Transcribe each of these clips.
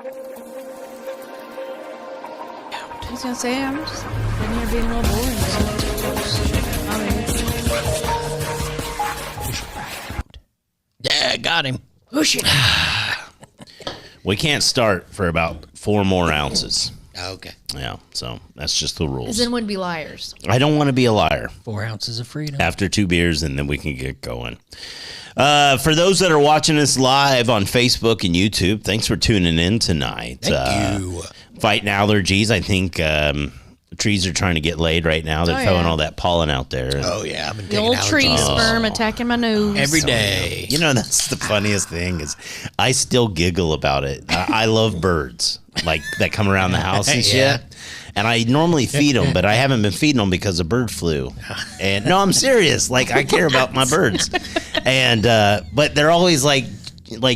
I was gonna say, I'm just sitting here being a little boring. Yeah, got him. Push it. We can't start for about 4 more ounces. Okay. Yeah, so that's just the rules. Because then we'd be liars. I don't want to be a liar. 4 ounces of freedom. After 2 beers, and then we can get going. For those that are watching us live on Facebook and YouTube, thanks for tuning in tonight. Thank you. Fighting allergies. I think trees are trying to get laid right now. They're throwing all that pollen out there. Oh, yeah. I've been The taking old allergies tree sperm attacking my nose. every day. You know, that's the funniest thing is I still giggle about it. I love birds, like that come around the house and Yeah. shit. And I normally feed them, but I haven't been feeding them because of bird flu. And no, I'm serious. Like, I care about my birds. And but they're always like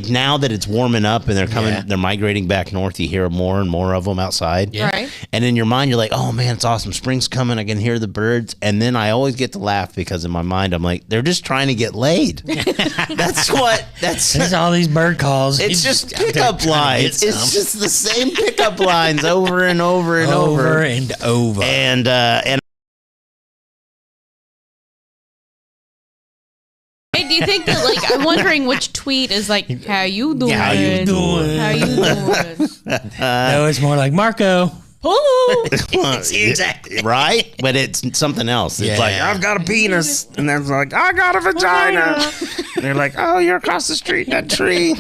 now that it's warming up and they're coming, they're migrating back north. You hear more and more of them outside. Yeah. Right. And in your mind, you're like, oh man, it's awesome. Spring's coming. I can hear the birds. And then I always get to laugh because in my mind, I'm like, they're just trying to get laid. That's all these bird calls. it's just pickup lines. It's just the same pickup lines over and over and over. and over. And Hey, do you think that, like, I'm wondering which tweet is like, how you doing? How you doing? How you doing? No, it's more like Marco. Hello. Exactly. right? But it's something else. It's like, I've got a penis. And then it's like, I got a vagina. And they're like, oh, you're across the street in that tree.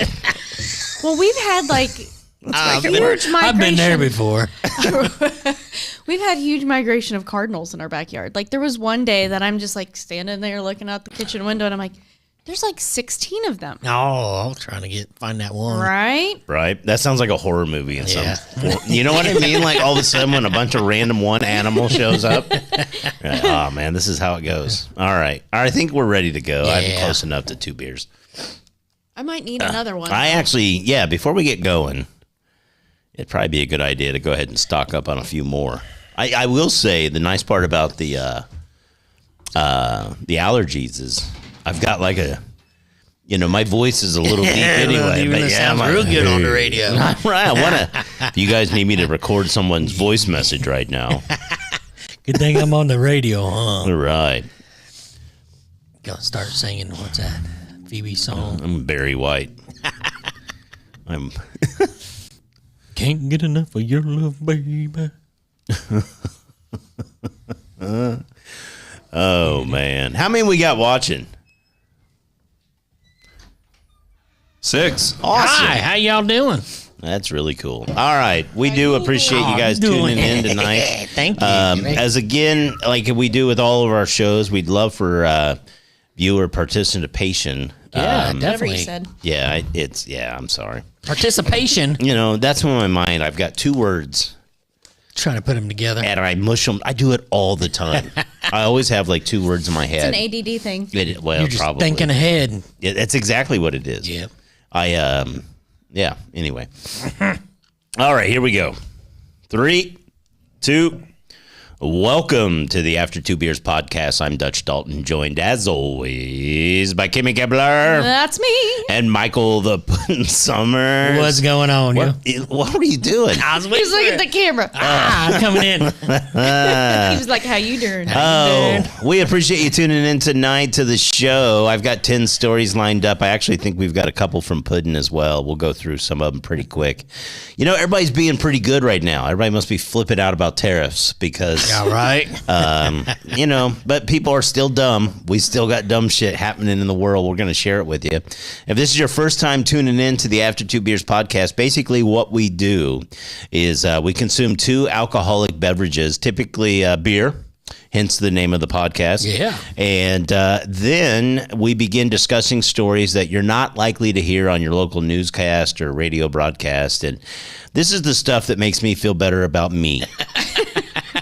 Well, we've had, like, huge migration. I've been there before. We've had huge migration of cardinals in our backyard. Like, there was one day that I'm just, like, standing there looking out the kitchen window, and I'm like, there's, like, 16 of them. Oh, I'm trying to find that one. Right? Right? That sounds like a horror movie in some form. You know what I mean? Like, all of a sudden when a bunch of random one animal shows up. Oh, man, this is how it goes. All right. I think we're ready to go. I'm close enough to 2 beers. I might need another one. I actually, before we get going, it'd probably be a good idea to go ahead and stock up on a few more. I will say the nice part about the allergies is I've got like my voice is a little deep anyway. But sounds real good on the radio. Right. I want to. You guys need me to record someone's voice message right now. Good thing I'm on the radio, huh? All right. Gonna start singing. What's that? Phoebe song. I'm Barry White. I'm. Can't get enough of your love, baby. Oh man, how many we got watching? 6. Awesome. Hi, how y'all doing? That's really cool. All right, we do appreciate you guys tuning in tonight. Thank you. As again, like we do with all of our shows, we'd love for viewer participation. Yeah, Whatever definitely. you said. Yeah, I'm sorry. Participation. You know, that's in my mind. I've got 2 words. Trying to put them together. And I mush them. I do it all the time. I always have like 2 words in my head. It's an ADD thing. You're just probably. thinking ahead. That's exactly what it is. Yeah. Anyway. All right, here we go. 3, 2. Welcome to the After 2 Beers podcast. I'm Dutch Dalton, joined as always by Kimmy Kebler. That's me. And Michael the Puddin' Summers. What's going on? What were you doing? I was He's looking at the camera. coming in. He was like, how you doing? We appreciate you tuning in tonight to the show. I've got 10 stories lined up. I actually think we've got a couple from Puddin' as well. We'll go through some of them pretty quick. You know, everybody's being pretty good right now. Everybody must be flipping out about tariffs because... All right. But people are still dumb. We still got dumb shit happening in the world. We're going to share it with you. If this is your first time tuning in to the After 2 Beers podcast, basically what we do is we consume 2 alcoholic beverages, typically beer, hence the name of the podcast. Yeah. And then we begin discussing stories that you're not likely to hear on your local newscast or radio broadcast. And this is the stuff that makes me feel better about me.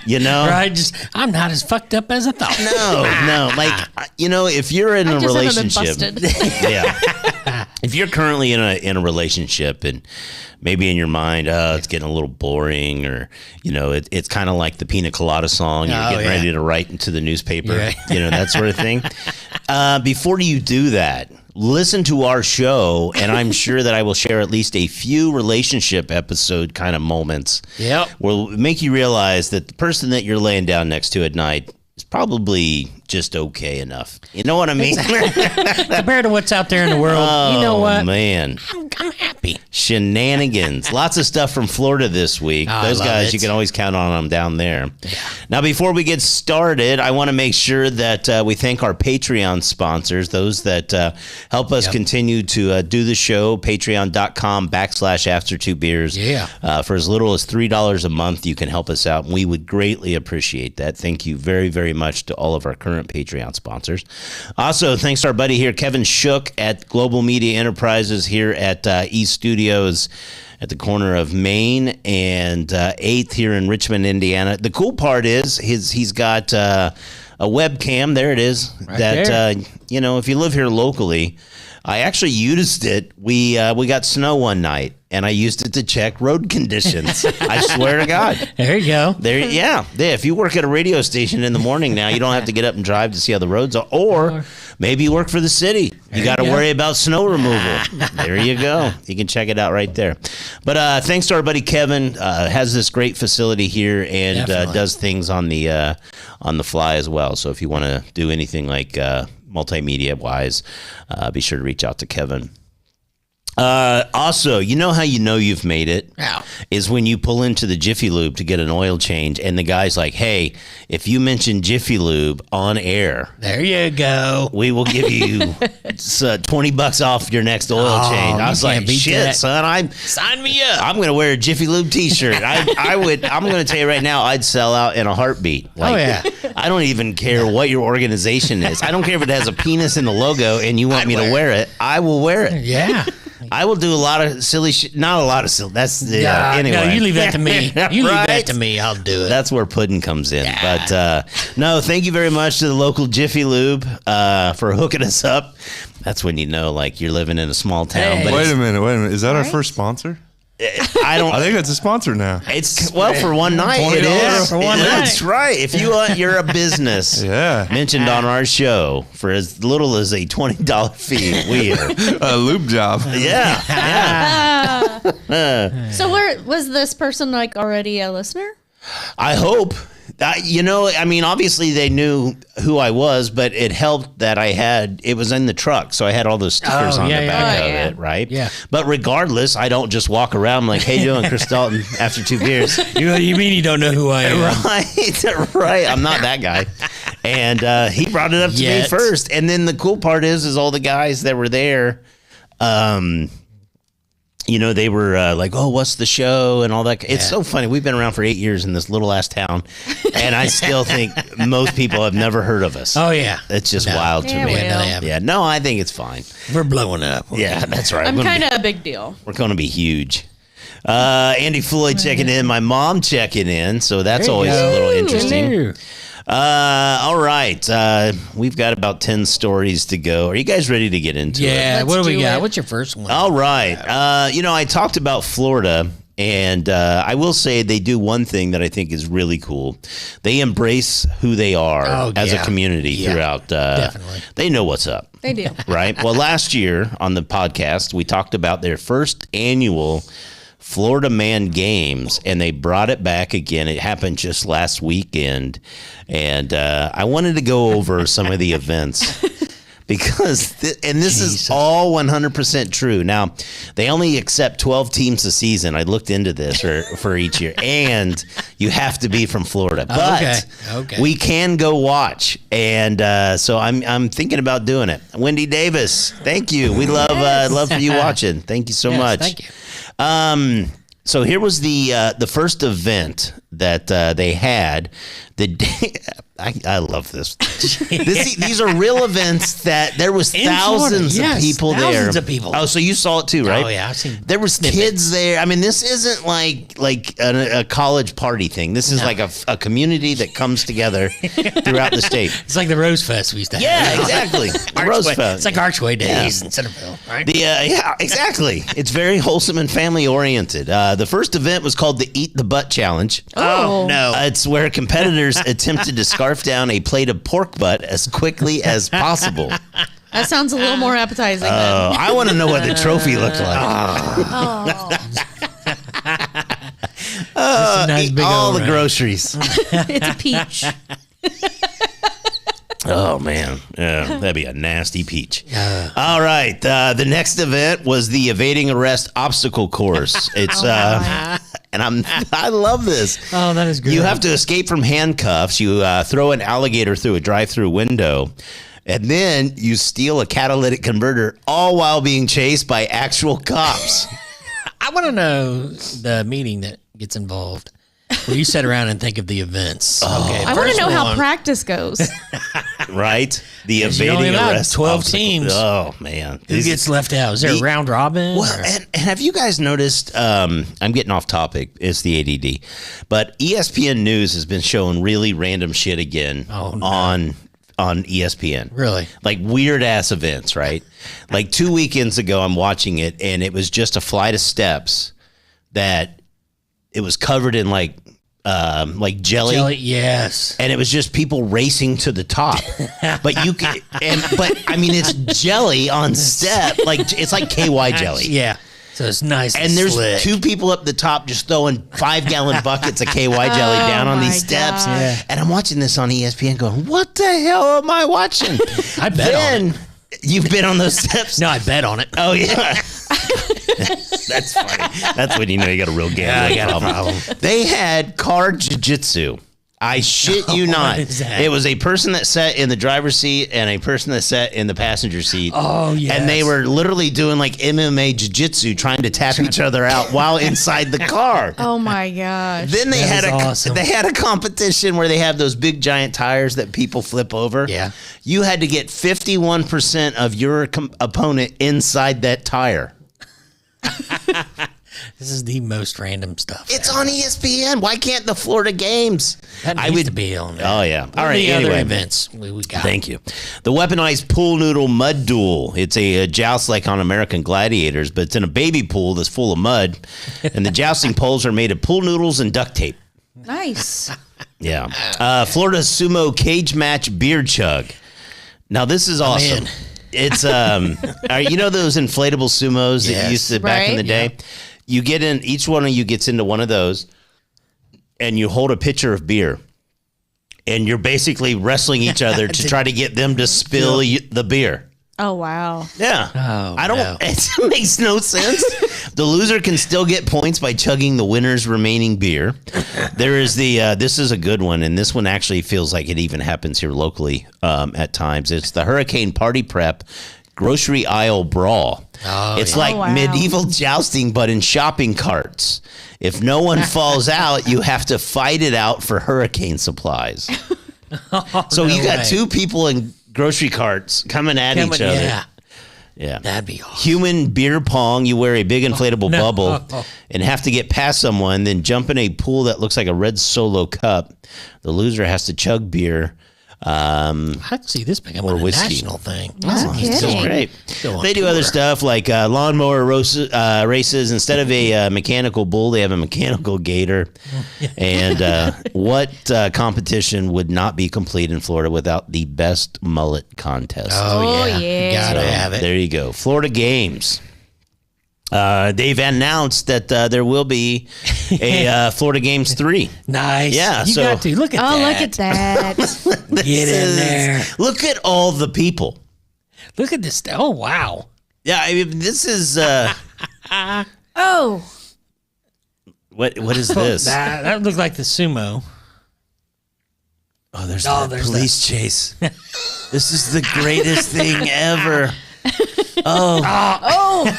You know? Right? I'm not as fucked up as I thought. No. Like, if you're in a relationship. Yeah. If you're currently in a relationship and maybe in your mind, it's getting a little boring or, it's kind of like the Pina Colada song. You're getting ready to write into the newspaper, that sort of thing. Before you do that, listen to our show, and I'm sure that I will share at least a few relationship episode kind of moments. Yep. Will make you realize that the person that you're laying down next to at night is probably just okay enough. You know what I mean? Compared to what's out there in the world, you know what? Man. I'm happy. Shenanigans. Lots of stuff from Florida this week. Oh, Those guys, you can always count on them down there. Yeah. Now, before we get started, I want to make sure that we thank our Patreon sponsors, those that help us continue to do the show, patreon.com/after2beers. Yeah. For as little as $3 a month, you can help us out, and we would greatly appreciate that. Thank you very, very much to all of our current Patreon sponsors. Also, thanks to our buddy here, Kevin Shook at Global Media Enterprises here at East Studios at the corner of Main and 8th here in Richmond, Indiana. The cool part is he's got a webcam. There it is. Right there. If you live here locally, I actually used it. We got snow one night, and I used it to check road conditions. I swear to God. There you go. Yeah. If you work at a radio station in the morning now, you don't have to get up and drive to see how the roads are. Or maybe you work for the city. You got to worry about snow removal. There you go. You can check it out right there. But thanks to our buddy Kevin, has this great facility here and does things on the fly as well. So if you want to do anything like multimedia wise, be sure to reach out to Kevin. Also, you know how you've made it? How? Is when you pull into the Jiffy Lube to get an oil change, and the guy's like, hey, if you mention Jiffy Lube on air, there you go, we will give you $20 off your next oil change. I was like, shit, son, sign me up. I'm going to wear a Jiffy Lube t-shirt. I'm going to tell you right now, I'd sell out in a heartbeat. I don't even care what your organization is. I don't care if it has a penis in the logo and you want me to wear it. I will wear it. Yeah. I will do a lot of silly shit. Not a lot of silly. That's the anyway. No, you leave that to me. You leave that to me. I'll do it. That's where pudding comes in. Yeah. But no, thank you very much to the local Jiffy Lube for hooking us up. That's when you know, like, you're living in a small town. Hey. But Wait a minute. Is that our first sponsor? I think it's a sponsor now. It's for one night. It is for one night. That's right. If you're a business, mentioned on our show for as little as a $20 fee, a lube job. Yeah. So was this person like already a listener? I hope. Obviously they knew who I was, but it helped that it was in the truck. So I had all those stickers on the back of it, right? Yeah. But regardless, I don't just walk around like, hey, doing Chris Dalton after 2 beers. You mean you don't know who I am? Right. I'm not that guy. And he brought it up to me first. And then the cool part is all the guys that were there, they were like, oh, what's the show and all that. It's so funny. We've been around for 8 years in this little ass town, and I still think most people have never heard of us. Oh, yeah. It's just wild to me. No, I think it's fine. We're blowing up. Yeah, that's right. I'm kind of a big deal. We're going to be huge. Andy Floyd checking in. My mom checking in, so that's always a little interesting. Hello. All right. We've got about 10 stories to go. Are you guys ready to get into it? Yeah. What do we got? What's your first one? All right. I talked about Florida, and I will say they do one thing that I think is really cool. They embrace who they are as a community throughout. Definitely. They know what's up. They do. Right? Well, last year on the podcast, we talked about their first annual Florida Man Games, and they brought it back again. It happened just last weekend, and I wanted to go over some of the events because, this is all 100% true. Now, they only accept 12 teams a season. I looked into this for each year, and you have to be from Florida. But we can go watch, and so I'm thinking about doing it. Wendy Davis, thank you. We love for you watching. Thank you so much. Thank you. So here was the first event that they had. The day, I love this. These are real events that there was thousands of people there. Thousands of people. Oh, so you saw it too, right? Oh yeah, I've seen. There was kids there. I mean, this isn't like a college party thing. This is like a community that comes together throughout the state. It's like the Rose Fest we used to have. Yeah, exactly. The Rose Fest. It's like Archway Days in Centerville, right? Yeah, exactly. It's very wholesome and family oriented. The first event was called the Eat the Butt Challenge. Oh no! It's where competitors attempted to scarf down a plate of pork butt as quickly as possible. That sounds a little more appetizing. Oh, I want to know what the trophy looks like. Nice Eat big all old the round. groceries. It's a peach. Oh, man. Yeah, that'd be a nasty peach. All right. The next event was the evading arrest obstacle course. It's and I love this. Oh, that is good. You have to escape from handcuffs. You throw an alligator through a drive-through window. And then you steal a catalytic converter, all while being chased by actual cops. I want to know the meeting that gets involved. Where you sit around and think of the events. Okay, I want to first know how one, practice goes. Right? The Yes, you're only evading allowed arrest 12 obstacle. teams. Oh, man. Who gets left out? Is there a round robin? Well, or- and have you guys noticed? I'm getting off topic. It's the ADD, but ESPN News has been showing really random shit again on ESPN. Really? Like weird ass events, right? Like 2 weekends ago, I'm watching it, and it was just a flight of steps that it was covered in like jelly. Yes. And it was just people racing to the top, but you can, but I mean, it's jelly on step, like it's like KY jelly. Yeah. So it's nice And there's slick. two people up the top just throwing 5-gallon buckets of KY jelly down on my these steps. God. Yeah. And I'm watching this on ESPN going, what the hell am I watching? I bet on it. You've been on those steps? No, I bet on it. Oh, yeah. That's funny. That's when you know you got a real gambling I got a problem. They had car jiu-jitsu. I shit you not. What is that? It was a person that sat in the driver's seat and a person that sat in the passenger seat. Oh, yes. And they were literally doing like MMA jiu-jitsu, trying to tap each other out while inside the car. Oh my gosh. Then they That had is awesome. they had a competition where they have those big giant tires that people flip over. Yeah. You had to get 51% of your opponent inside that tire. This is the most random stuff. It's on ESPN. Why can't the Florida games? That needs to be on there. Oh, yeah. What All are right. the other Anyway, events we got? thank you. The weaponized pool noodle mud duel. It's a joust like on American Gladiators, but it's in a baby pool that's full of mud. And the jousting poles are made of pool noodles and duct tape. Nice. Yeah. Florida sumo cage match beer chug. Now, this is awesome. in. It's, you know those inflatable sumos that Yes. you used to back in Right. the day? You get in, each one of you gets into one of those, and you hold a pitcher of beer. And you're basically wrestling each other to try to get them to spill the beer. Oh wow. Yeah. Oh, I don't, no. it makes no sense. The loser can still get points by chugging the winner's remaining beer. There is this is a good one, and this one actually feels like it even happens here locally at times. It's the Hurricane Party Prep Grocery Aisle Brawl. Oh, It's yeah. like Oh, wow. medieval jousting, but in shopping carts. If no one falls out, you have to fight it out for hurricane supplies. So no you got way. two people in grocery carts coming at each other. Yeah. Yeah. That'd be awesome. Human beer pong, you wear a big inflatable no. bubble and have to get past someone, then jump in a pool that looks like a red Solo cup. The loser has to chug beer. I can see this becoming Or a whiskey. national thing. No It's kidding. great. Go on They do tour. other stuff like lawnmower races. Instead of a mechanical bull, they have a mechanical gator. And what competition would not be complete in Florida without the best mullet contest? Oh, yeah. yeah. Gotta have it. There you go. Florida Games. They've announced that there will be a Florida Games 3. Nice. Yeah, You so- got to. Look at Oh, that. look at that. Get in there. Look at all the people. Look at this. Oh, wow. Yeah, I mean, this is Oh. what is this? That looked like the sumo. Oh, there's Oh, that there's police chase. This is the greatest thing ever. Oh.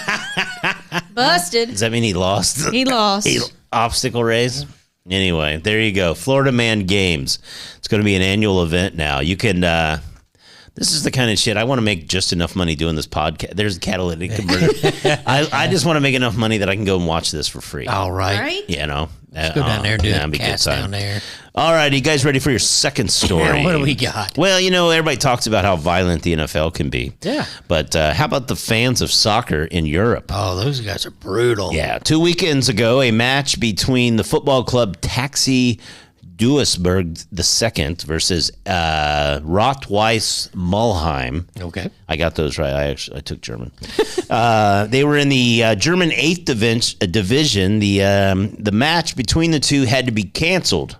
Busted. Does that mean he lost? He lost. Obstacle race. Anyway, there you go. Florida Man Games. It's going to be an annual event now. You can. This is the kind of shit I want to make just enough money doing this podcast. There's a catalytic converter. I just want to make enough money that I can go and watch this for free. All right. Right? You know, Let's go down there and do that'd a be a good cast time. down there. All right, you guys ready for your second story? Yeah, what do we got? Well, you know, everybody talks about how violent the NFL can be. Yeah. But how about the fans of soccer in Europe? Oh, those guys are brutal. Yeah, 2 weekends ago, a match between the football club Taxi Duisburg II versus Rot-Weiss Mulheim. Okay. I got those right. I took German. They were in the German 8th division. The match between the two had to be canceled.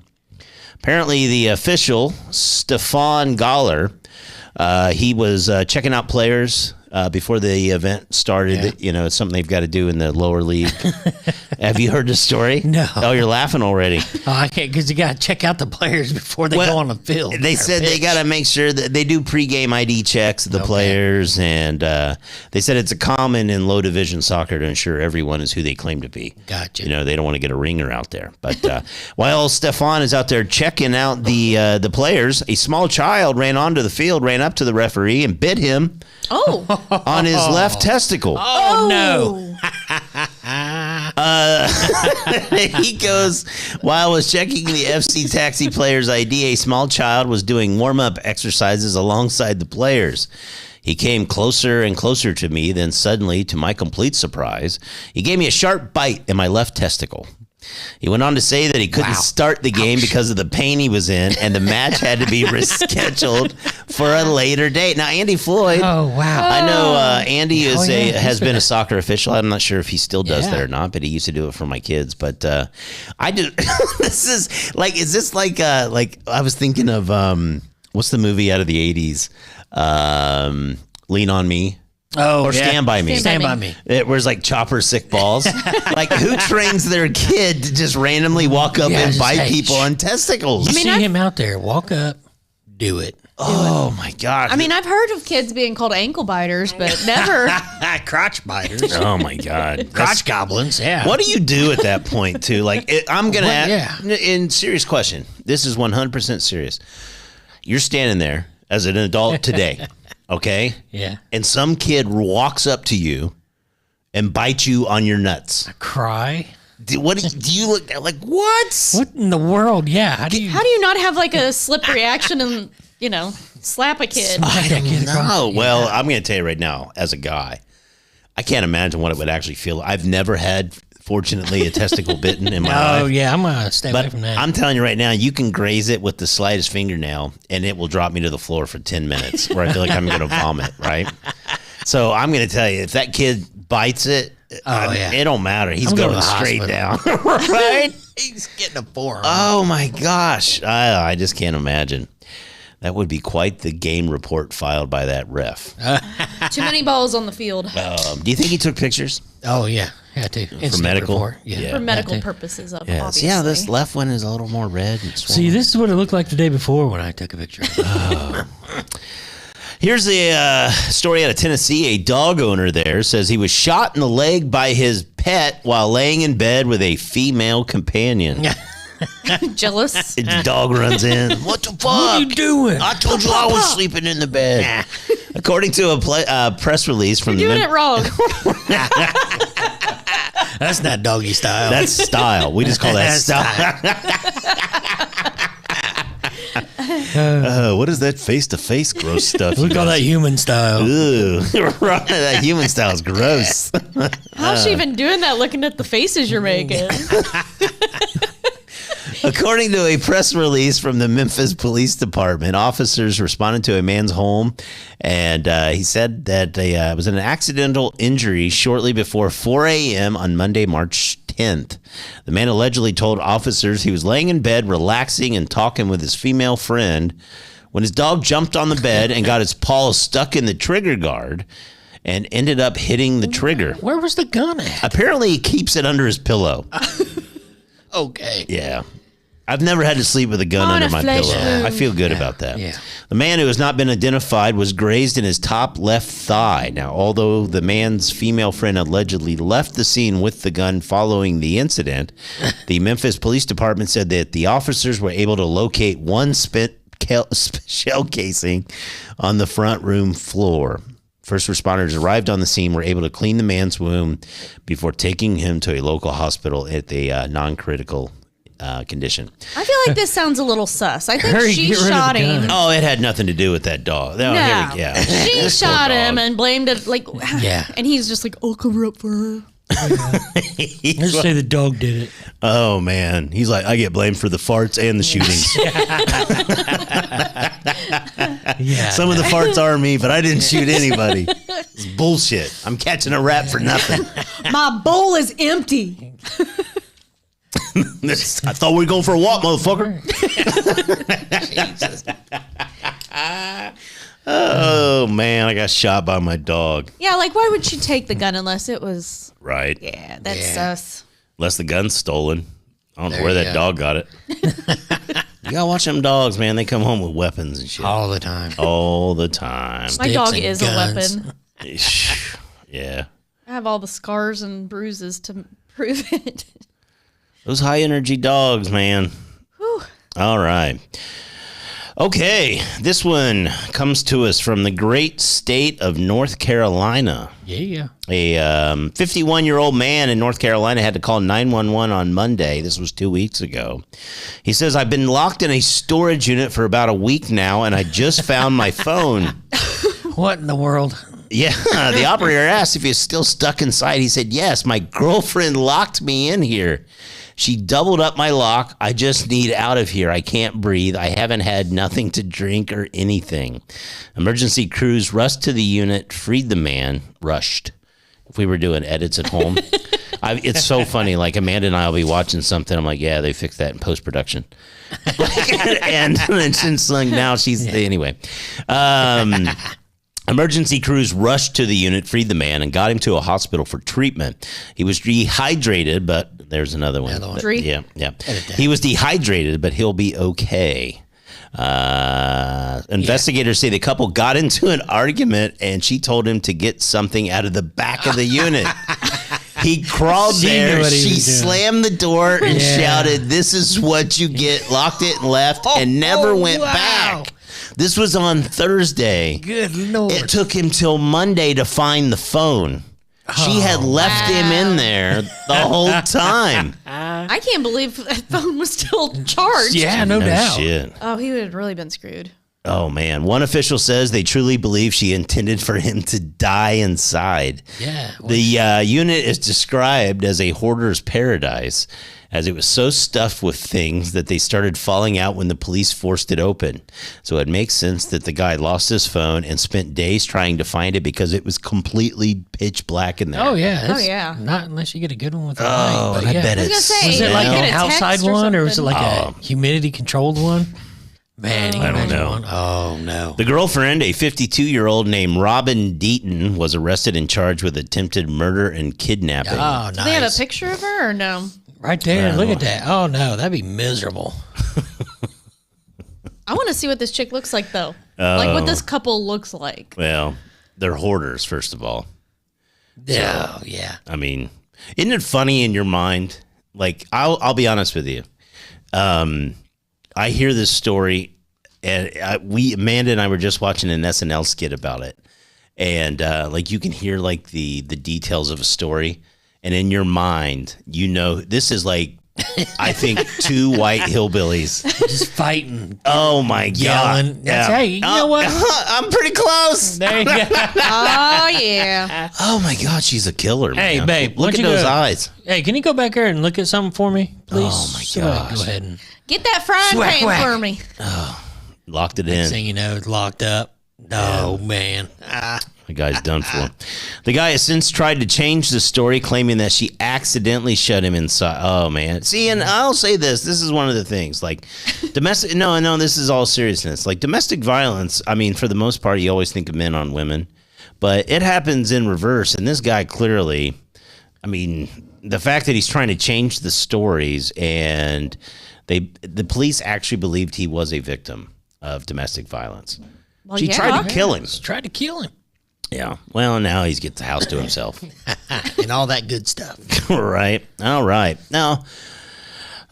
Apparently, the official, Stefan Galler, he was checking out players before the event started. Yeah. You know, it's something they've got to do in the lower league. Have you heard the story? No. Oh, you're laughing already. Oh, I can't, because you got to check out the players before they go on the field. They said they got to make sure that they do pregame ID checks of the players, and they said it's a common in low division soccer to ensure everyone is who they claim to be. Gotcha. You know, they don't want to get a ringer out there. But while Stefan is out there checking out the players, a small child ran onto the field, ran up to the referee, and bit him on his left testicle. Oh, no. He goes, while I was checking the FC Taxi player's ID, a small child was doing warm-up exercises alongside the players. He came closer and closer to me, then suddenly, to my complete surprise, he gave me a sharp bite in my left testicle. He went on to say that he couldn't start the game because of the pain he was in, and the match had to be rescheduled for a later date. Now, Andy Floyd. Oh, wow. I know Andy has been a soccer official. I'm not sure if he still does that or not, but he used to do it for my kids. But I do. Is this like I was thinking of what's the movie out of the 80s? Lean on Me. Oh, or Stand By Me. Stand By Me. It was like Chopper Sick Balls. Like, who trains their kid to just randomly walk up and bite people on testicles? You see him out there, walk up, do it. Oh, my God. I mean, I've heard of kids being called ankle biters, but never. Crotch biters. Oh, my God. Crotch goblins, yeah. What do you do at that point, too? Like, I'm going to ask, yeah. in serious question, this is 100% serious. You're standing there as an adult today. Okay? Yeah. And some kid walks up to you and bites you on your nuts. Cry. Do you look like, what? What in the world? Yeah. How do you not have like a slip reaction and, slap a kid? I don't know. Well, I'm going to tell you right now, as a guy, I can't imagine what it would actually feel. I've never had, fortunately, a testicle bitten in my life. Oh, yeah. I'm going to stay away from that. I'm telling you right now, you can graze it with the slightest fingernail, and it will drop me to the floor for 10 minutes where I feel like I'm going to vomit, right? So I'm going to tell you, if that kid bites it, it don't matter. He's going straight down, right? He's getting a forearm. Oh, my gosh. I just can't imagine. That would be quite the game report filed by that ref. Too many balls on the field. Do you think he took pictures? Oh, yeah. Had to. For medical? Report. Yeah. For medical purposes, obviously. See how this left one is a little more red and swollen? See, this is what it looked like the day before when I took a picture. Here's a story out of Tennessee. A dog owner there says he was shot in the leg by his pet while laying in bed with a female companion. Jealous. The dog runs in. What the fuck? What are you doing? I told you I was sleeping in the bed. According to a press release from You're doing it wrong. That's not doggy style. That's style. We just call that style. What is that face-to-face gross stuff? We call that human style. Ew. Right, that human style is gross. How's she even doing that looking at the faces you're making? According to a press release from the Memphis Police Department, officers responded to a man's home, and he said that it was an accidental injury shortly before 4 a.m. on Monday, March 10th. The man allegedly told officers he was laying in bed, relaxing and talking with his female friend when his dog jumped on the bed and got its paw stuck in the trigger guard and ended up hitting the trigger. Where was the gun at? Apparently, he keeps it under his pillow. Okay. Yeah. I've never had to sleep with a gun under my pillow. wound. I feel good about that. Yeah. The man who has not been identified was grazed in his top left thigh. Now, although the man's female friend allegedly left the scene with the gun following the incident, the Memphis Police Department said that the officers were able to locate one spent shell casing on the front room floor. First responders arrived on the scene, were able to clean the man's wound before taking him to a local hospital at the non-critical condition. I feel like this sounds a little sus. I think Hurry, she get rid of the shot him. gun. Oh, it had nothing to do with that dog. Oh, No. yeah. She This poor shot him dog. and blamed it, Yeah. and he's just like, I'll cover up for her. Let's say the dog did it. Oh man, he's like, I get blamed for the farts and the shootings. Yeah. Some of the farts are me, but I didn't shoot anybody. It's bullshit. I'm catching a rap for nothing. My bowl is empty. I thought we were going for a walk, motherfucker. Oh man, I got shot by my dog. Yeah, like why would she take the gun unless it was? Right. Yeah, that's sus. Unless the gun's stolen. I don't know There where you that go. dog got it. You gotta watch them dogs, man. They come home with weapons and shit. All the time. All the time. My Sticks dog and is guns. a weapon. Yeah. I have all the scars and bruises to prove it. Those high energy dogs, man. Whew. All right. Okay. This one comes to us from the great state of North Carolina. Yeah. A 51-year-old man in North Carolina had to call 911 on Monday. This was 2 weeks ago. He says, I've been locked in a storage unit for about a week now, and I just found my phone. What in the world? Yeah, the operator asked if he was still stuck inside. He said, yes, my girlfriend locked me in here. She doubled up my lock. I just need out of here. I can't breathe. I haven't had nothing to drink or anything. Emergency crews rushed to the unit, freed the man, rushed. If we were doing edits at home. It's so funny. Like Amanda and I will be watching something. I'm like, yeah, they fixed that in post-production. and since like now she's, anyway. Emergency crews rushed to the unit, freed the man, and got him to a hospital for treatment. He was dehydrated, but there's another one. Yeah. He was dehydrated, but he'll be okay. Investigators say the couple got into an argument, and she told him to get something out of the back of the unit. He crawled there. She slammed the door and shouted, "This is what you get." Locked it and left, and never went back. This was on Thursday. Good Lord. It took him till Monday to find the phone. She had left him in there the whole time. I can't believe that phone was still charged. Yeah, no doubt. Shit. Oh, he would have really been screwed. Oh, man. One official says they truly believe she intended for him to die inside. Yeah. The unit is described as a hoarder's paradise, as it was so stuffed with things that they started falling out when the police forced it open. So it makes sense that the guy lost his phone and spent days trying to find it because it was completely pitch black in there. Oh, yeah. Oh, yeah. Not unless you get a good one with the Oh, light. I But bet I was it's... gonna say, Was it you like get an a text outside one, or was it something. like a humidity-controlled one? Man, I don't know. Oh, no. The girlfriend, a 52-year-old named Robin Deaton, was arrested and charged with attempted murder and kidnapping. Oh, Do they have a nice. picture of her or no? Right there. Look at that. Oh, no. That'd be miserable. I want to see what this chick looks like, though. Like what this couple looks like. Well, they're hoarders, first of all. Yeah. Yeah. I mean, isn't it funny in your mind? Like, I'll be honest with you. I hear this story, and Amanda and I were just watching an SNL skit about it, and like you can hear like the details of a story, and in your mind, you know, this is like, I think, two white hillbillies Just fighting. Oh my god! Yelling. That's, hey, you know what? I'm pretty close. There you go. Oh, yeah. Oh my god, she's a killer. Hey, man. babe, look why at don't you those go- eyes. Hey, can you go back there and look at something for me, please? Oh, my Somebody gosh. Go ahead and Get that frying Swack, pan whack. for me. Locked it in. thing you know, it's locked up. Oh, man. The guy's done for. The guy has since tried to change the story, claiming that she accidentally shut him inside. Oh man! See, and I'll say this: this is one of the things. Like domestic. No. This is all seriousness. Like domestic violence. I mean, for the most part, you always think of men on women, but it happens in reverse. And this guy clearly, I mean, the fact that he's trying to change the stories, and the police actually believed he was a victim of domestic violence. Well, She yeah. tried to kill him. Tried to kill him. Yeah. Well, now he's got the house to himself. And all that good stuff. Right. All right. Now,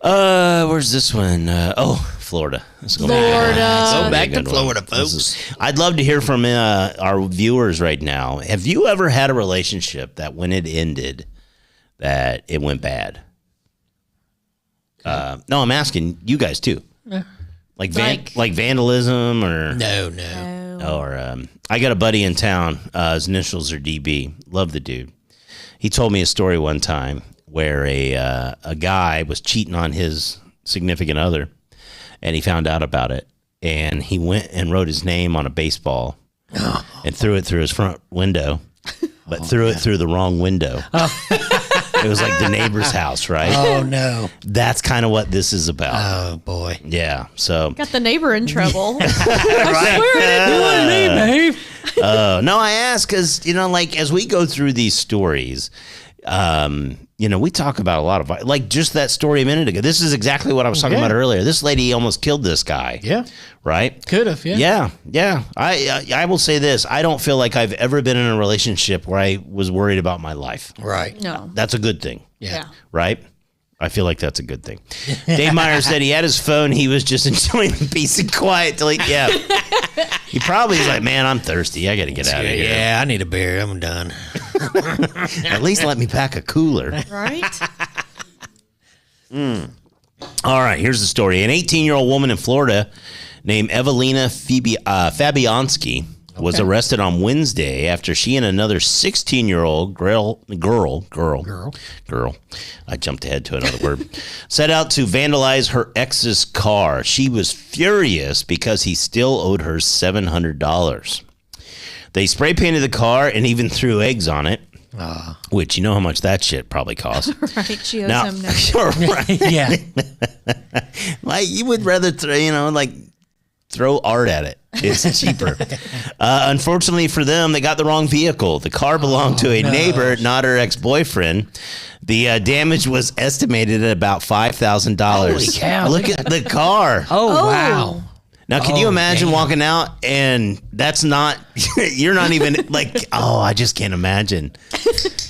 where's this one? Florida. Let's go Florida. Go back to Florida, folks. I'd love to hear from our viewers right now. Have you ever had a relationship that when it ended, that it went bad? No, I'm asking you guys too. Like vandalism or No. or I got a buddy in town. His initials are DB. Love the dude. He told me a story one time where a guy was cheating on his significant other, and he found out about it, and he went and wrote his name on a baseball and threw it through his front window, but threw it through the wrong window. It was like the neighbor's house, right? Oh, no. That's kind of what this is about. Oh, boy. Yeah, so. Got the neighbor in trouble. Right. Babe. No, I ask because, like, as we go through these stories, we talk about a lot of, like, just that story a minute ago. This is exactly what I was talking about earlier. This lady almost killed this guy. Yeah. Right? Could have, Yeah. I will say this. I don't feel like I've ever been in a relationship where I was worried about my life. Right. No. That's a good thing. Yeah. Right? I feel like that's a good thing. Dave Meyer said he had his phone. He was just enjoying the peace and quiet till he probably is like, man, I'm thirsty. I got to get out of here. Yeah, I need a beer. I'm done. At least let me pack a cooler. Right? All right, here's the story. An 18-year-old woman in Florida named Evelina Fabianski was arrested on Wednesday after she and another 16-year-old girl, I jumped ahead to another word, set out to vandalize her ex's car. She was furious because he still owed her $700. They spray painted the car and even threw eggs on it. Which, you know how much that shit probably costs. Right. She owes him no. Right. Yeah. Like, you would rather throw art at it. It's cheaper. Unfortunately for them, they got the wrong vehicle. The car belonged to a neighbor, not her ex-boyfriend. The damage was estimated at about $5,000. Holy cow. Look at the car. Oh, wow. Now, can you imagine walking out and that's not, you're not even like, I just can't imagine.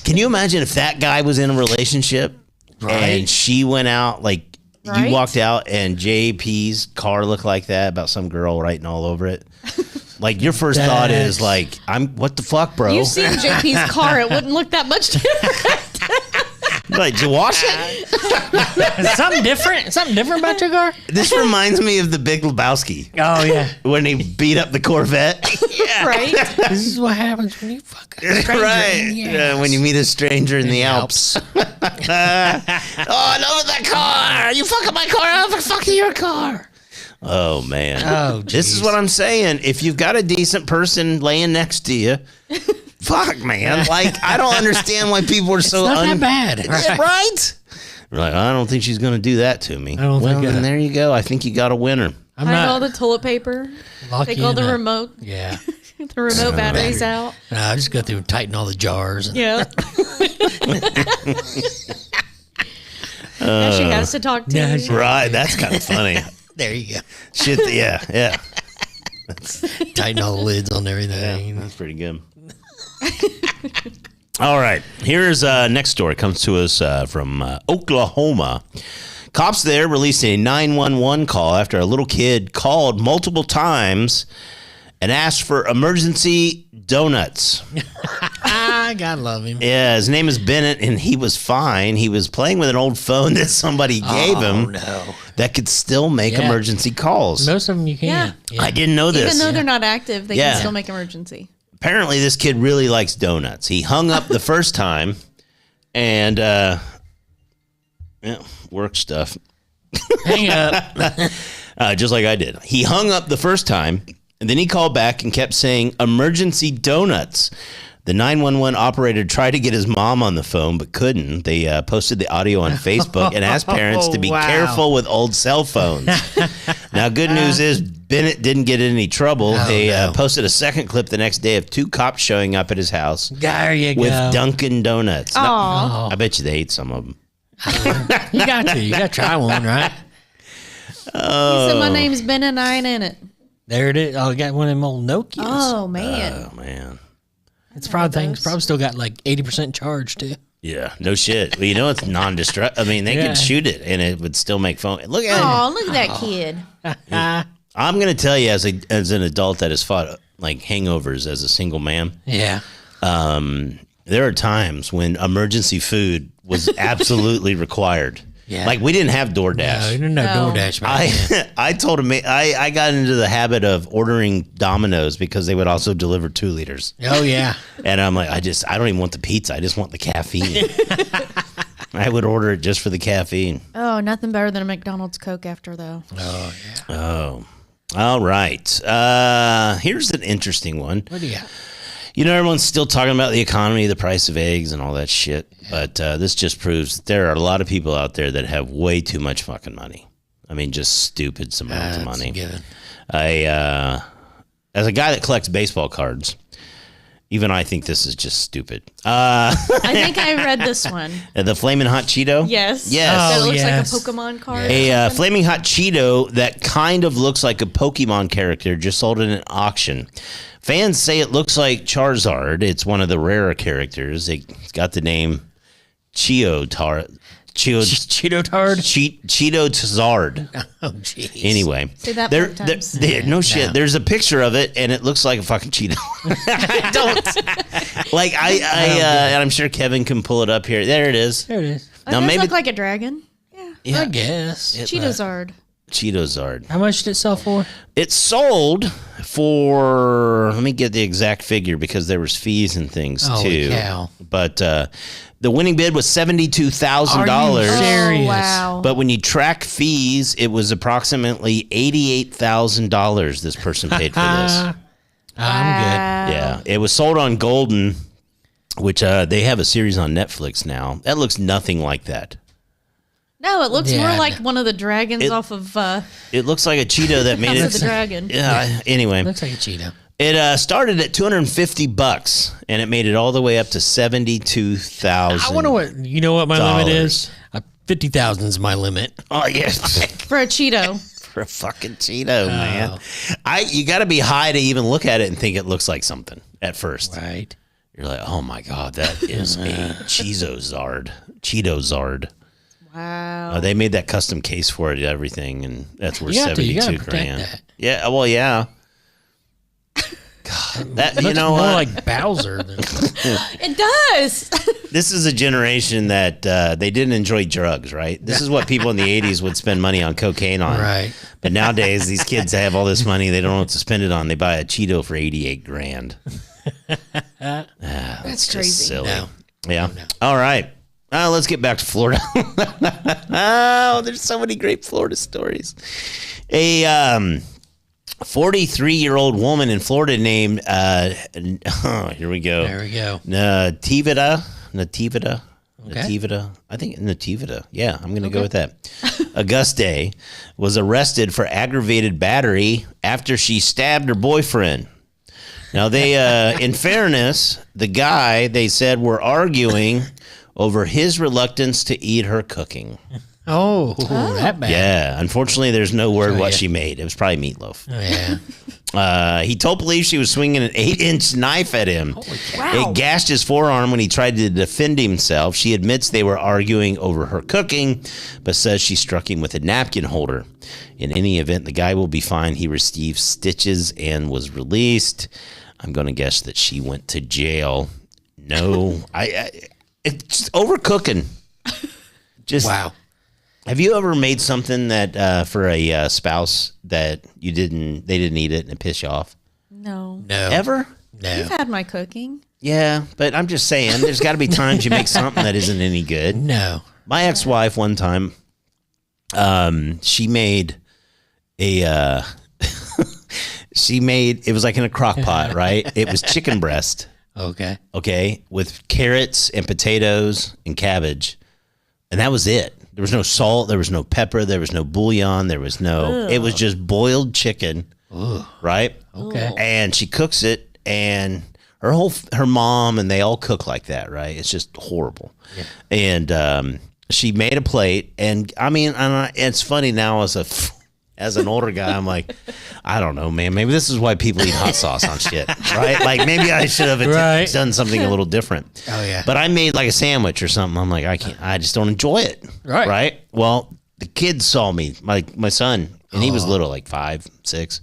Can you imagine if that guy was in a relationship and she went out, like, you walked out and JP's car looked like that, about some girl writing all over it? Like, your first thought is like, what the fuck, bro? You've seen JP's car. It wouldn't look that much different. Like, did you wash it? Something different? Something different about your car? This reminds me of the Big Lebowski. Oh, yeah. When he beat up the Corvette. Right? This is what happens when you fuck a stranger. Right. Yeah. When you meet a stranger in the Alps. Oh, I love that car. You fucking my car. I'm fucking your car. Oh, man. Oh, this is what I'm saying. If you've got a decent person laying next to you, fuck, man. Like, I don't understand why people are so not that bad. Right? We're like, I don't think she's going to do that to me. Well, then there you go. I think you got a winner. Hide all the toilet paper. Take all the remote. Yeah. The remote batteries out. I just go through and tighten all the jars. Yeah. Now she has to talk to you. Right. That's kind of funny. There you go. Shit. Yeah. Tighten all the lids on everything. That's pretty good. All right. Here's next story. Comes to us from Oklahoma. Cops there released a 911 call after a little kid called multiple times and asked for emergency donuts. God love him. Yeah, his name is Bennett, and he was fine. He was playing with an old phone that somebody gave him that could still make emergency calls. Most of them you can. Yeah. I didn't know this. Even though they're not active, they can still make emergency. Apparently, this kid really likes donuts. He hung up the first time, and work stuff. Hang up. Just like I did. He hung up the first time, and then he called back and kept saying, emergency donuts. The 911 operator tried to get his mom on the phone, but couldn't. They posted the audio on Facebook and asked parents to be careful with old cell phones. Now, good news is Bennett didn't get in any trouble. They posted a second clip the next day of two cops showing up at his house There you with go. Dunkin' Donuts. Aw. I bet you they ate some of them. You got to try one, right? He said, my name's Ben and I ain't in it. There it is. Oh, I got one of them old Nokias. Oh, man. Oh, man. It's probably still got like 80% charge too. Yeah, no shit. Well, you know it's non-destruct. I mean, they could shoot it and it would still make phone. Look at Oh, look at that kid. I'm gonna tell you, as an adult that has fought like hangovers as a single man. Yeah. There are times when emergency food was absolutely required. Yeah. Like we didn't have DoorDash. No, you didn't know No. DoorDash back then. I told him I got into the habit of ordering Domino's because they would also deliver 2 liters. Oh, yeah. And I'm like, I don't even want the pizza. I just want the caffeine. I would order it just for the caffeine. Oh, nothing better than a McDonald's Coke after, though. Oh, yeah. Oh, all right. Here's an interesting one. What do you got? You know, everyone's still talking about the economy, the price of eggs, and all that shit. Yeah. But this just proves that there are a lot of people out there that have way too much fucking money. I mean, just stupid amounts of money. As a guy that collects baseball cards, even I think this is just stupid. I think I read this one. The Flamin' Hot Cheeto? Yes. Yes. That Oh, looks yes. like a Pokemon card. A Flaming Hot Cheeto that kind of looks like a Pokemon character just sold at an auction. Fans say it looks like Charizard. It's one of the rarer characters. It's got the name Cheeto Tard. Cheeto Tard? Cheeto Tazard. Oh, jeez. Anyway. Say that there, 5 times. no shit. No. There's a picture of it, and it looks like a fucking Cheeto. I don't. Like, and I'm sure Kevin can pull it up here. There it is. There it is. It does look like a dragon. Yeah. I guess. Cheetozard. Cheetozard. How much did it sell for? It sold for, let me get the exact figure because there was fees and things Holy too. cow. But the winning bid was $72,000. Are you serious? Oh, wow. But when you track fees, it was approximately $88,000 this person paid for this. I'm good. Yeah. It was sold on Golden, which they have a series on Netflix now. That looks nothing like that. No, it looks Yeah, more like one of the dragons off of It looks like a Cheeto that made House of it. the Dragon. Yeah. Anyway. Looks like a Cheeto. It started at $250, and it made it all the way up to $72,000. I wonder what, you know what my limit is? 50,000 is my limit. Oh yeah, for a Cheeto. for a fucking Cheeto, man. You got to be high to even look at it and think it looks like something at first. Right. You're like, oh my god, that is a Cheeto-zard. Wow. They made that custom case for it and everything, and that's worth You gotta 72 protect grand. that. Yeah, well, yeah. God, that you Looks know more what? like Bowser than It does. This is a generation that they didn't enjoy drugs, right? This is what people in the 80s would spend money on cocaine on. Right. But nowadays, these kids have all this money. They don't know what to spend it on. They buy a Cheeto for 88 grand. That's just crazy. silly. No. Yeah. All right. Let's get back to Florida. Oh, there's so many great Florida stories. A 43-year-old woman in Florida named, here we go. There we go. Nativita. Okay. Nativita. I think Nativita. Yeah, I'm going to go with that. Auguste was arrested for aggravated battery after she stabbed her boyfriend. Now, they, in fairness, the guy, they said, were arguing over his reluctance to eat her cooking. Oh, that bad. Yeah, unfortunately, there's no word what yeah. she made. It was probably meatloaf. Oh, yeah. He told police she was swinging an 8-inch knife at him. Wow. It gashed his forearm when he tried to defend himself. She admits they were arguing over her cooking, but says she struck him with a napkin holder. In any event, the guy will be fine. He received stitches and was released. I'm going to guess that she went to jail. No, it's overcooking. Just Wow. Have you ever made something that for a spouse that they didn't eat it and it pissed you off? No. No. Ever? No. You've had my cooking. Yeah, but I'm just saying, there's got to be times you make something that isn't any good. No. My ex-wife one time, she made a, it was like in a crock pot, right? It was chicken breast, Okay. okay, with carrots and potatoes and cabbage, and that was it. There was no salt, there was no pepper, there was no bouillon, there was no, it was just boiled chicken, right? Okay. And she cooks it, and her mom and they all cook like that, right? It's just horrible. Yeah. And she made a plate, and I mean, it's funny now as an older guy, I'm like, I don't know, man. Maybe this is why people eat hot sauce on shit, right? Like maybe I should have done something a little different. Oh, yeah. But I made like a sandwich or something. I'm like, I just don't enjoy it. Right. Right. Well, the kids saw me, my son, and he was little, like 5, 6.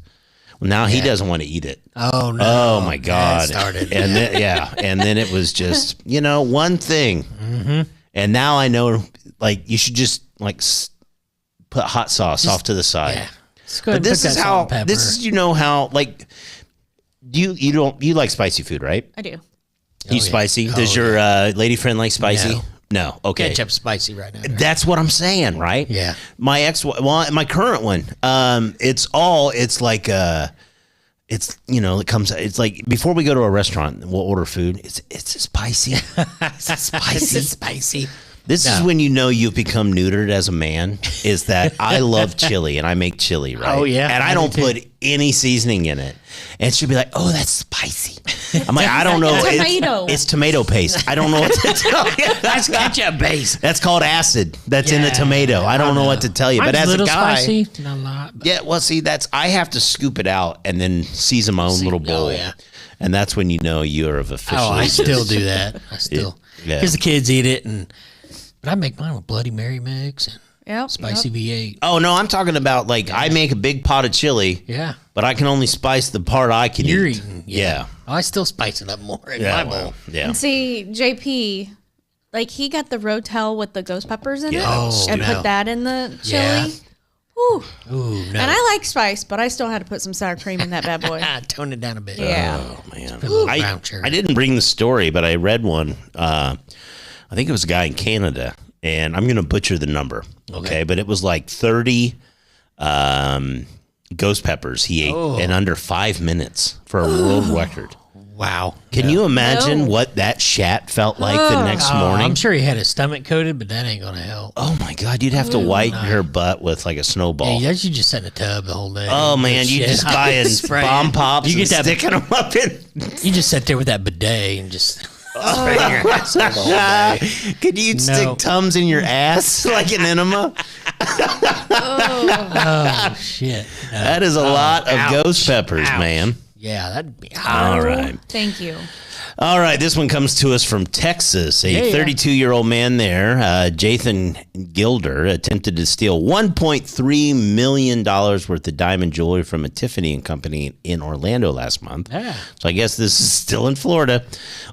Well, now he doesn't want to eat it. Oh, no. Oh my God! That started. And then, and then it was just one thing, and now I know, like, you should just put hot sauce off to the side. Yeah. Let's go ahead But and this put is that how salt and pepper. how like you like spicy food, right? I do. You spicy? Does your lady friend like spicy? No. Okay. Ketchup spicy right now. That's what I'm saying, right? Yeah. My my current one, it's like it's like before we go to a restaurant, we'll order food. It's spicy. It's spicy. It's spicy. This is when you know you've become neutered as a man, is that I love chili and I make chili, right? Oh, yeah. And I don't put any seasoning in it. And she'll be like, oh, that's spicy. I'm like, I don't know. Tomato. It's tomato paste. I don't know what to tell you. That's ketchup base. That's called acid. That's in a tomato. I don't know what to tell you. But as a guy, spicy, not a lot. But. yeah, well, see, I have to scoop it out and then season my own little bowl. Oh, yeah. And that's when you know you're of officially. Oh, I still do that. I still, because the kids eat it, but I make mine with Bloody Mary mix and spicy V8. Oh no, I'm talking about like I make a big pot of chili. Yeah, but I can only spice the part I can You're eat. eating. Yeah. Oh, I still spice it up more in my bowl. Yeah. And see, JP, like he got the Rotel with the ghost peppers in it, Oh, and no. put that in the chili. Yeah. Whew. Ooh, no. And I like spice, but I still had to put some sour cream in that bad boy. Tone it down a bit. Yeah. Oh man. Put a little brown sugar. I didn't bring the story, but I read one. I think it was a guy in Canada, and I'm going to butcher the number. Okay, but it was like 30 ghost peppers he ate in under 5 minutes for a world record. Wow. Can you imagine what that shat felt like the next morning? I'm sure he had his stomach coated, but that ain't gonna help. Oh my God, you'd have to wipe your butt with like a snowball. Yeah, you just sit in a tub the whole day. Oh man, you just buying bomb pops You and get that- sticking them up in. You just sit there with that bidet and just spray your ass the whole day. Could you stick Tums in your ass like an enema? Oh shit. No. That is a lot of ouch, ghost peppers, ouch. man. Yeah, that'd be All right. Thank you. All right, this one comes to us from Texas. A 32-year-old man there, Jathan Gilder, attempted to steal $1.3 million worth of diamond jewelry from a Tiffany & Company in Orlando last month. Yeah. So I guess this is still in Florida.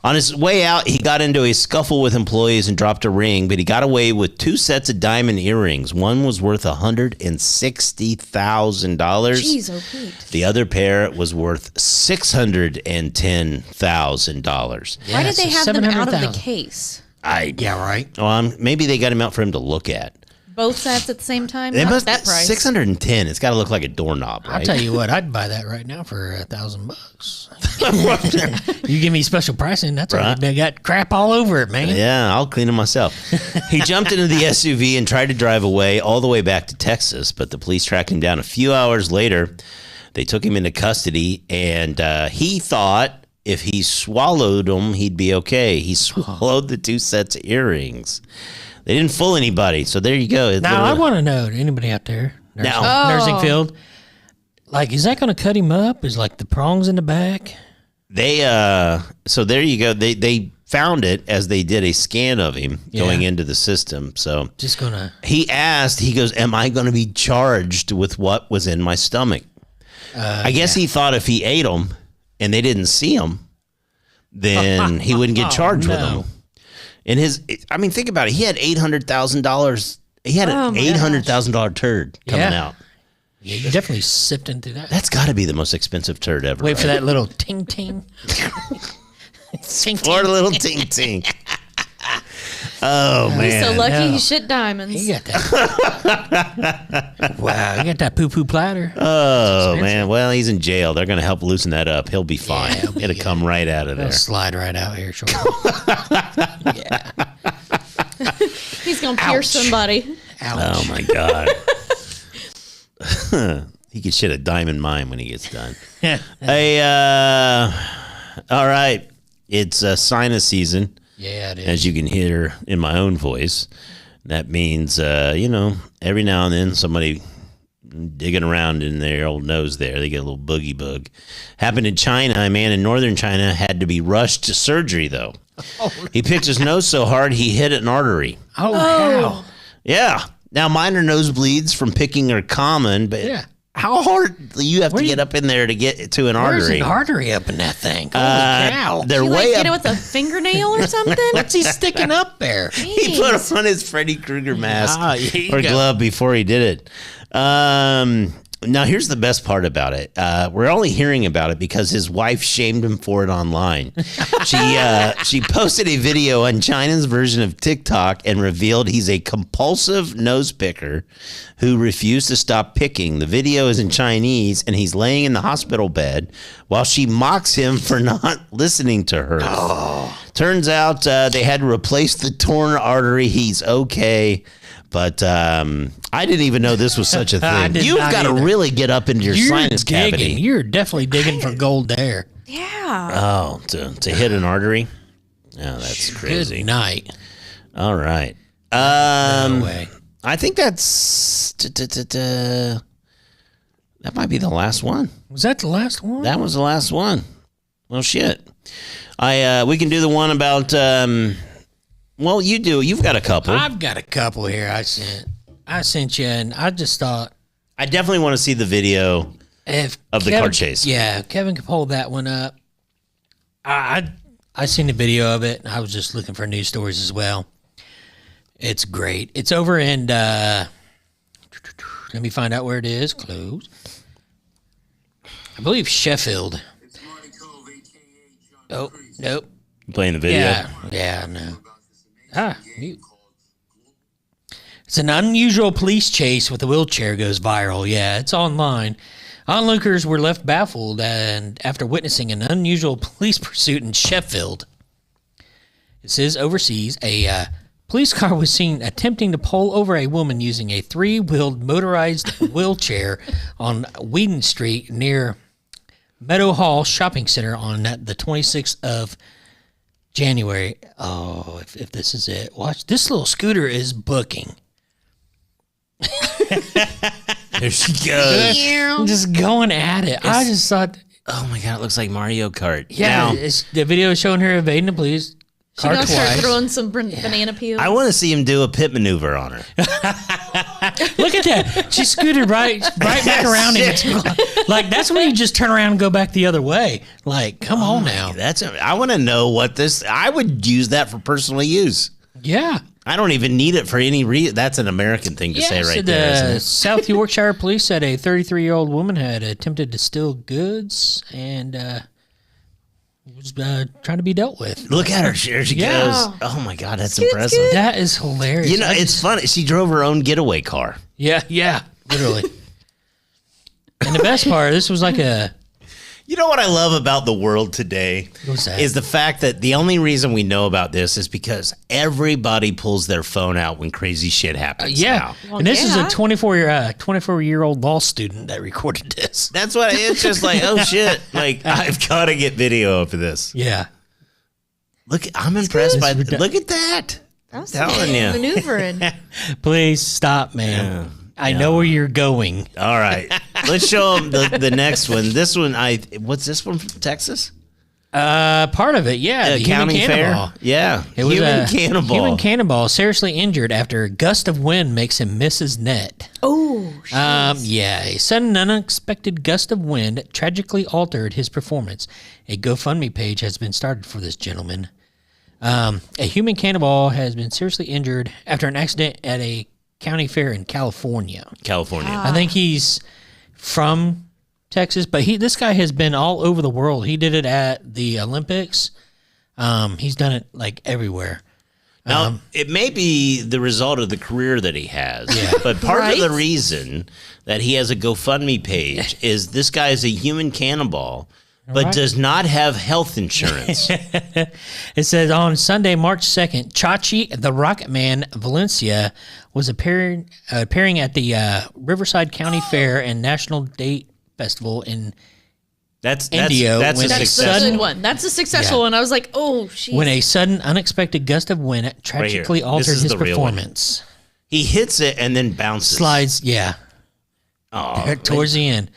On his way out, he got into a scuffle with employees and dropped a ring, but he got away with 2 sets of diamond earrings. One was worth $160,000. Jeez, oh Pete. The other pair was worth $610,000. Why did they have them out of the case? Yeah, right. Maybe they got him out for him to look at. Both sets at the same time? They Not must that price. 610. It's got to look like a doorknob, right? I'll tell you what, I'd buy that right now for $1,000. You give me special pricing, that's right. They got crap all over it, man. Yeah, I'll clean them myself. He jumped into the SUV and tried to drive away all the way back to Texas, but the police tracked him down a few hours later. They took him into custody, and he thought if he swallowed them, he'd be okay. He swallowed the 2 sets of earrings. They didn't fool anybody, so there you go. Now, I want to know, anybody out there, nursing field, like, is that going to cut him up? Is like the prongs in the back? They, so there you go. They found it as they did a scan of him going into the system. So just gonna. He goes, am I going to be charged with what was in my stomach? I guess he thought if he ate them and they didn't see him, then he wouldn't get charged with them. And think about it. He had $800,000. He had an $800,000 turd coming out. Yeah, you definitely sifting through that. That's got to be the most expensive turd ever. Wait for that little ting ting. For a little ting ting. Oh, man. He's so lucky he shit diamonds. He got that. Wow, you got that poo poo platter. Oh, man. Well, he's in jail. They're going to help loosen that up. He'll be fine. It'll come right out of there. It'll slide right out here shortly. Yeah. He's going to pierce somebody. Ouch. Oh, my God. He could shit a diamond mine when he gets done. Hey, all right. It's sinus season. Yeah, it is. As you can hear in my own voice. That means, every now and then somebody digging around in their old nose there, they get a little boogie bug. Happened in China. A man in northern China had to be rushed to surgery, though. He picked his nose so hard he hit an artery. Oh, wow. Yeah. Now, minor nosebleeds from picking are common, but How hard do you have to get up in there to get to an artery? There's an artery up in that thing. Holy cow. They're You way get it up. with a fingernail or something? What's he sticking up there? He put on his Freddy Krueger mask or go. glove before he did it. Now, here's the best part about it. We're only hearing about it because his wife shamed him for it online. She posted a video on China's version of TikTok and revealed he's a compulsive nose picker who refused to stop picking. The video is in Chinese, and he's laying in the hospital bed while she mocks him for not listening to her. Oh. Turns out they had to replace the torn artery. He's okay. But I didn't even know this was such a thing. You've got to really get up into your sinus cavity. You're definitely digging for gold there. Yeah. Oh, to hit an artery? Oh, that's crazy. Good night. All right. No way. I think that's... that might be the last one. Was that the last one? That was the last one. Well, shit. We can do the one about... well, you do. You've got a couple. I've got a couple here I sent you, and I just thought... I definitely want to see the video of the car chase. Yeah, Kevin could pull that one up. I seen the video of it, and I was just looking for news stories as well. It's great. It's over in... let me find out where it is. Close. I believe Sheffield. Oh, nope. You playing the video? Yeah, no. Mute. It's an unusual police chase with a wheelchair goes viral. Yeah, it's online. Onlookers were left baffled and after witnessing an unusual police pursuit in Sheffield. It says overseas, a police car was seen attempting to pull over a woman using a three-wheeled motorized wheelchair on Whedon Street near Meadow Hall Shopping Center on the 26th of January. Oh, if this is it. Watch. This little scooter is booking. There she goes. Just going at it. I just thought... Oh, my God. It looks like Mario Kart. Yeah, Now, the video is showing her evading the police. She Car gonna start twice. throwing some banana peels. I want to see him do a pit maneuver on her. Look at that. She scooted right back around him. Like, that's when you just turn around and go back the other way. Like, come on now. I want to know what this... I would use that for personal use. Yeah. I don't even need it for any reason. That's an American thing to say so right there, isn't the it? South Yorkshire police said a 33-year-old woman had attempted to steal goods and was trying to be dealt with. Look at her. There she Yeah. goes. Oh, my God. That's impressive. That is hilarious. You know, it's funny. She drove her own getaway car. Yeah, literally. And the best part, this was like a... You know what I love about the world today? What's that? Is the fact that the only reason we know about this is because everybody pulls their phone out when crazy shit happens. Yeah. now. And this is a 24-year-old law student that recorded this. That's what it's just like, oh shit. Like, I've got to get video of this. Yeah. Look, I'm impressed by look at that. I'm telling you. Maneuvering. Please stop, man. I know where you're going. All right. Let's show them the next one. This one, what's this one from Texas? Part of it, yeah. The County human cannonball. Fair? Yeah. It was human cannonball. Human cannonball, seriously injured after a gust of wind makes him miss his net. Oh, yeah. A sudden, unexpected gust of wind tragically altered his performance. A GoFundMe page has been started for this gentleman. A human cannonball has been seriously injured after an accident at a county fair in California. California. I think he's from Texas, but this guy has been all over the world. He did it at the Olympics. He's done it like everywhere. Now, it may be the result of the career that he has, but part of the reason that he has a GoFundMe page is this guy is a human cannonball, but does not have health insurance. It says on Sunday, March 2nd, Chachi the Rocket Man Valencia was appearing at the Riverside County Fair and National Date Festival in Indio. That's a that's success. the good one. That's a successful one. I was like, oh, shit. When a sudden, unexpected gust of wind tragically altered his performance. He hits it and then bounces. Slides, yeah. Oh, Towards the end.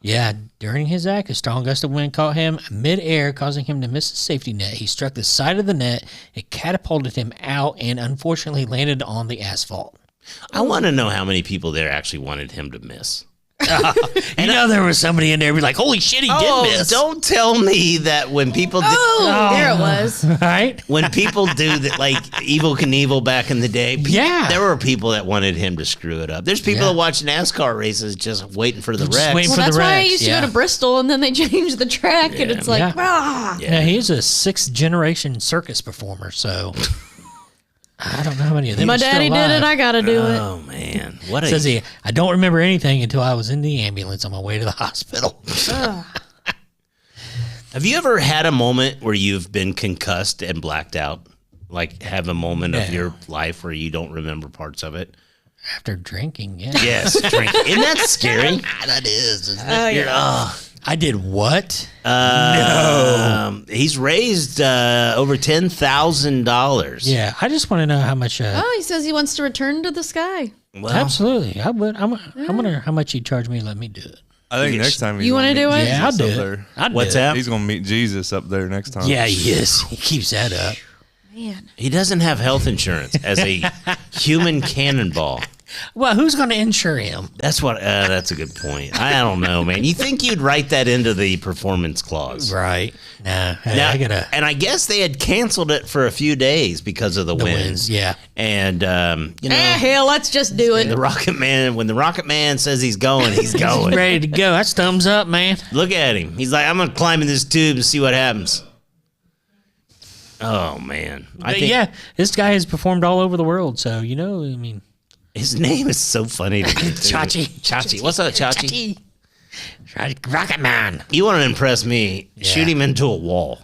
Yeah, during his act, a strong gust of wind caught him mid-air, causing him to miss the safety net. He struck the side of the net, it catapulted him out, and unfortunately landed on the asphalt. I want to know how many people there actually wanted him to miss. You know, there was somebody in there be like, holy shit, he did miss. Don't tell me that when people do, There it was. Right? when people do that, like Evel Knievel back in the day, Yeah. there were people that wanted him to screw it up. There's people that watch NASCAR races just waiting for the wrecks. waiting Well, for that's the why I wrecks, used to go to Bristol, and then they changed the track, and it's like, Yeah. ah. Yeah, he's a 6th generation circus performer, so I don't know how many of them My are still daddy did alive. it, I gotta do it. Oh man, what a Says he, I don't remember anything until I was in the ambulance on my way to the hospital. Have you ever had a moment where you've been concussed and blacked out? Like have a moment of your life where you don't remember parts of it? After drinking, yeah. Yes, drink. Isn't that scary? That is. Isn't Oh, it? yeah. I did what? He's raised over $10,000. Yeah, I just want to know how much. Oh, he says he wants to return to the sky. Well, Absolutely, I would. I wonder how much he'd charge me to let me do it. I think next time he's You gonna wanna meet do it? Jesus Yeah, I'll do up it. there. I'd do What's it. that? He's gonna meet Jesus up there next time. Yeah, he is. He keeps that up. Man. he doesn't have health insurance as a human cannonball. Well, who's going to insure him? That's what. That's a good point. I don't know, man. You think you'd write that into the performance clause? Right. Nah, hey, Now, I gotta. and I guess they had canceled it for a few days because of the winds. Yeah. And you know, Hell, let's just do it. the Rocket Man. When the Rocket Man says he's going, he's going. Ready to go. That's thumbs up, man. Look at him. He's like, I'm gonna climb in this tube and see what happens. Oh man, But yeah, this guy has performed all over the world, so you know, I mean, his name is so funny to me. too. Chachi. What's up, Chachi? Rocket Man. You want to impress me? Shoot him into a wall.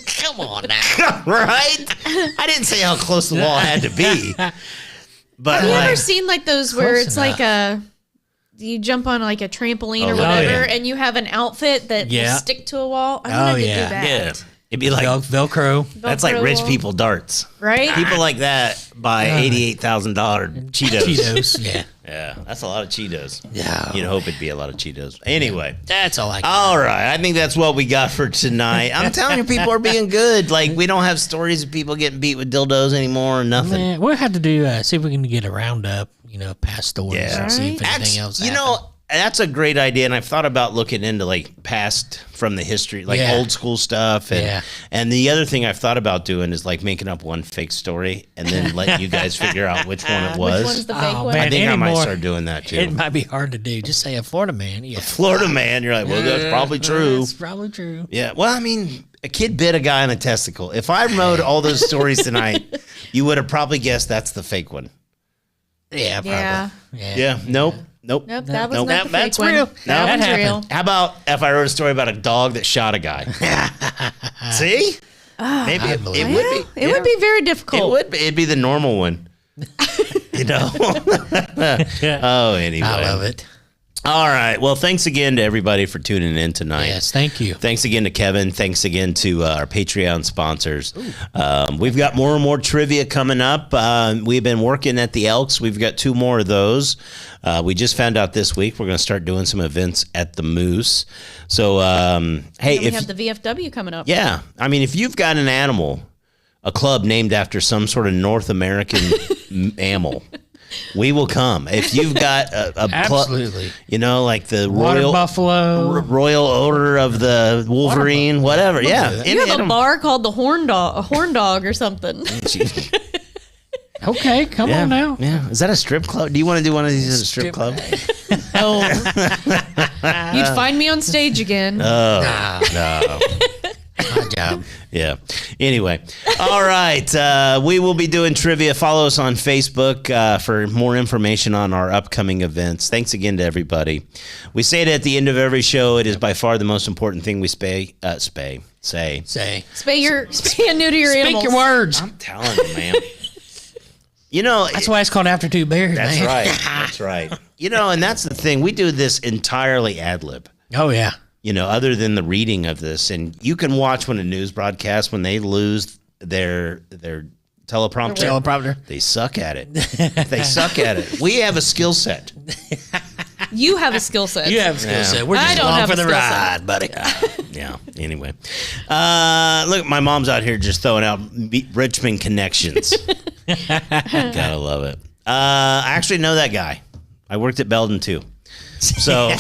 Come on now. Right? I didn't say how close the wall had to be. But Have you ever like, seen like those where Close it's enough. like you jump on like a trampoline or Oh, whatever, yeah. and you have an outfit that Yeah. will stick to a wall? I wanted to yeah. do that. yeah, it'd be like Velcro. that's like Velcro rich wall. people darts. Right? People like that buy $88,000 Cheetos. Cheetos. Yeah. Yeah, that's a lot of Cheetos. Yeah. You'd hope it'd be a lot of Cheetos. Anyway. That's all I got. All right, I think that's what we got for tonight. I'm telling you, people are being good. Like, we don't have stories of people getting beat with dildos anymore or nothing. Man, we'll have to do, see if we can get a roundup, past stories Yeah. and see if Right. anything else You happened. know, that's a great idea, and I've thought about looking into like past from the history, like Yeah. old school stuff. And, Yeah. and the other thing I've thought about doing is like making up one fake story and then letting you guys figure out which one it was. Which one's the fake Oh, one? man. I think I might anymore, start doing that too. It might be hard to do. Just say a Florida man. Yeah. Florida man, you're like, well, that's probably true. That's probably true. Yeah. Well, I mean, a kid bit a guy in a testicle. If I wrote all those stories tonight, you would have probably guessed that's the fake one. Yeah, probably. Yeah. Yeah. Nope. Nope, that was Nope. not the That's fake one. real. That That one's happened. real. How about if I wrote a story about a dog that shot a guy? See? Maybe it would be. It Yeah. would be very difficult. It would be. It'd be the normal one. you know? Oh, anyway. I love it. All right. Well, thanks again to everybody for tuning in tonight. Yes, thank you. Thanks again to Kevin. Thanks again to our Patreon sponsors. We've got more and more trivia coming up. We've been working at the Elks. We've got 2 more of those. We just found out this week we're going to start doing some events at the Moose. So, hey, And we if have the VFW coming up. yeah, I mean, if you've got an animal, a club named after some sort of North American mammal, we will come. If you've got a club, Absolutely. like the Water buffalo. royal odor of the Wolverine, whatever. Yeah, You have a bar called the Horn Dog or something. Okay, come Yeah, on now. yeah. Is that a strip club? Do you want to do one of these at a strip club? You'd find me on stage again. No. My job. Yeah. Anyway, all right. We will be doing trivia. Follow us on Facebook for more information on our upcoming events. Thanks again to everybody. We say it at the end of every show. It is by far the most important thing we say. Say. Spay and neuter your Speak animals. your words. I'm telling you, man. That's why it's called After Two Bears, That's man. right. That's right. And that's the thing. We do this entirely ad lib. Oh, yeah. Other than the reading of this. And you can watch when a news broadcast, when they lose their teleprompter, they suck at it. They suck at it. We have a skill set. You have a skill set. You have a skill Yeah. set. We're I just don't along have for a the skill set. ride, buddy. Yeah. Anyway. Look, my mom's out here just throwing out Richmond connections. Gotta love it. I actually know that guy. I worked at Belden too. So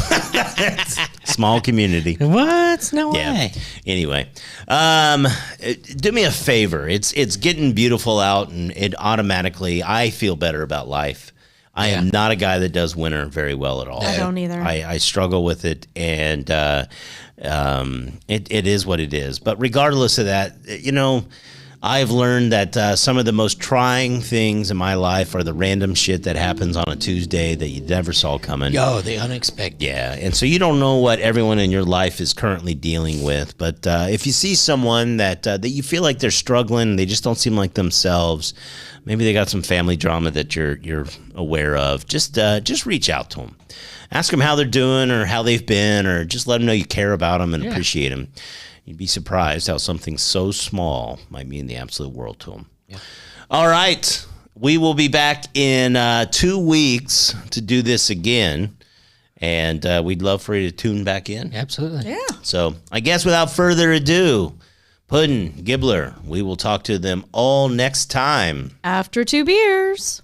small community. What? No Yeah. way. Anyway, do me a favor. It's getting beautiful out, and it automatically I feel better about life. I am not a guy that does winter very well at all. I don't either. I struggle with it, and it is what it is. But regardless of that, I've learned that some of the most trying things in my life are the random shit that happens on a Tuesday that you never saw coming. Yo, the unexpected. Yeah, and so you don't know what everyone in your life is currently dealing with. But if you see someone that you feel like they're struggling, they just don't seem like themselves. Maybe they got some family drama that you're aware of. Just reach out to them. Ask them how they're doing or how they've been, or just let them know you care about them and appreciate them. You'd be surprised how something so small might mean the absolute world to them. Yeah. All right. We will be back in 2 weeks to do this again. And we'd love for you to tune back in. Absolutely. Yeah. So I guess without further ado, Puddin', Gibbler, we will talk to them all next time. After 2 beers.